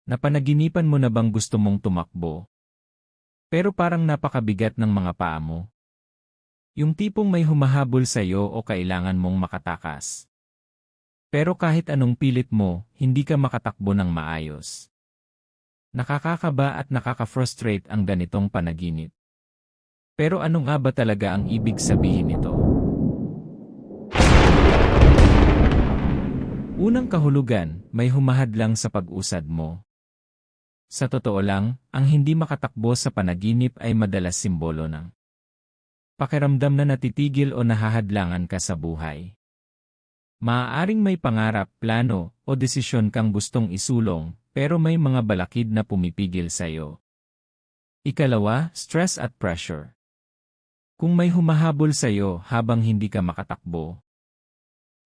Napanaginipan mo na bang gusto mong tumakbo? Pero parang napakabigat ng mga paa mo. Yung tipong may humahabol sa'yo o kailangan mong makatakas. Pero kahit anong pilit mo, hindi ka makatakbo ng maayos. Nakakakaba at nakaka-frustrate ang ganitong panaginip. Pero ano nga ba talaga ang ibig sabihin nito? Unang kahulugan, may humahadlang sa pag-usad mo. Sa totoo lang, ang hindi makatakbo sa panaginip ay madalas simbolo ng pakiramdam na natitigil o nahahadlangan ka sa buhay. Maaaring may pangarap, plano, o desisyon kang gustong isulong, pero may mga balakid na pumipigil sa'yo. Ikalawa, stress at pressure. Kung may humahabol sa'yo habang hindi ka makatakbo,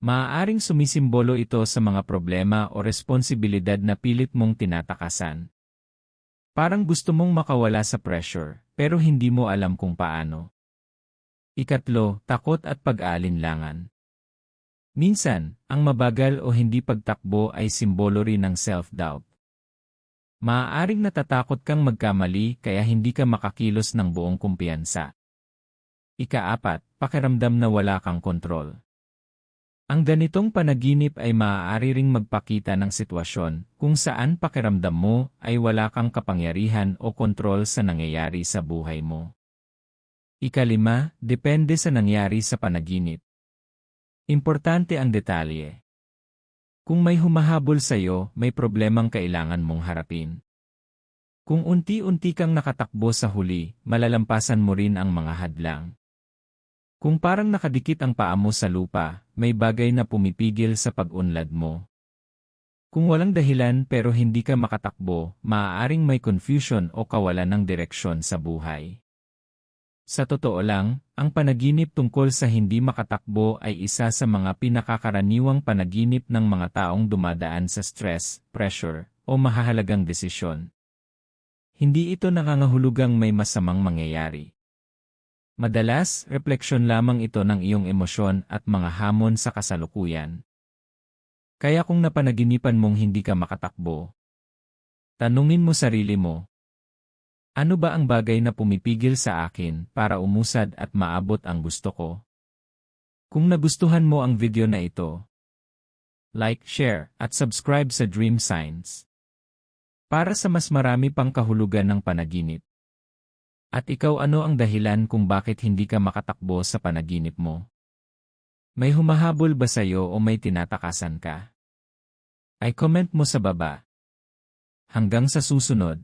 maaaring sumisimbolo ito sa mga problema o responsibilidad na pilit mong tinatakasan. Parang gusto mong makawala sa pressure, pero hindi mo alam kung paano. Ikatlo, takot at pag-aalinlangan. Minsan, ang mabagal o hindi pagtakbo ay simbolo rin ng self-doubt. Maaaring natatakot kang magkamali kaya hindi ka makakilos ng buong kumpiyansa. Ikaapat, pakiramdam na wala kang kontrol. Ang ganitong panaginip ay maaari ring magpakita ng sitwasyon kung saan pakiramdam mo ay wala kang kapangyarihan o kontrol sa nangyayari sa buhay mo. Ikalima, depende sa nangyari sa panaginip. Importante ang detalye. Kung may humahabol sa'yo, may problemang kailangan mong harapin. Kung unti-unti kang nakatakbo sa huli, malalampasan mo rin ang mga hadlang. Kung parang nakadikit ang paa mo sa lupa, may bagay na pumipigil sa pag-unlad mo. Kung walang dahilan pero hindi ka makatakbo, maaaring may confusion o kawalan ng direksyon sa buhay. Sa totoo lang, ang panaginip tungkol sa hindi makatakbo ay isa sa mga pinakakaraniwang panaginip ng mga taong dumadaan sa stress, pressure, o mahahalagang desisyon. Hindi ito nangangahulugang may masamang mangyayari. Madalas, refleksyon lamang ito ng iyong emosyon at mga hamon sa kasalukuyan. Kaya kung napanaginipan mong hindi ka makatakbo, tanungin mo sarili mo, ano ba ang bagay na pumipigil sa akin para umusad at maabot ang gusto ko? Kung nagustuhan mo ang video na ito, like, share, at subscribe sa Dream Signs para sa mas marami pang kahulugan ng panaginip. At ikaw, ano ang dahilan kung bakit hindi ka makatakbo sa panaginip mo? May humahabol ba sa'yo o may tinatakasan ka? Ay comment mo sa baba. Hanggang sa susunod.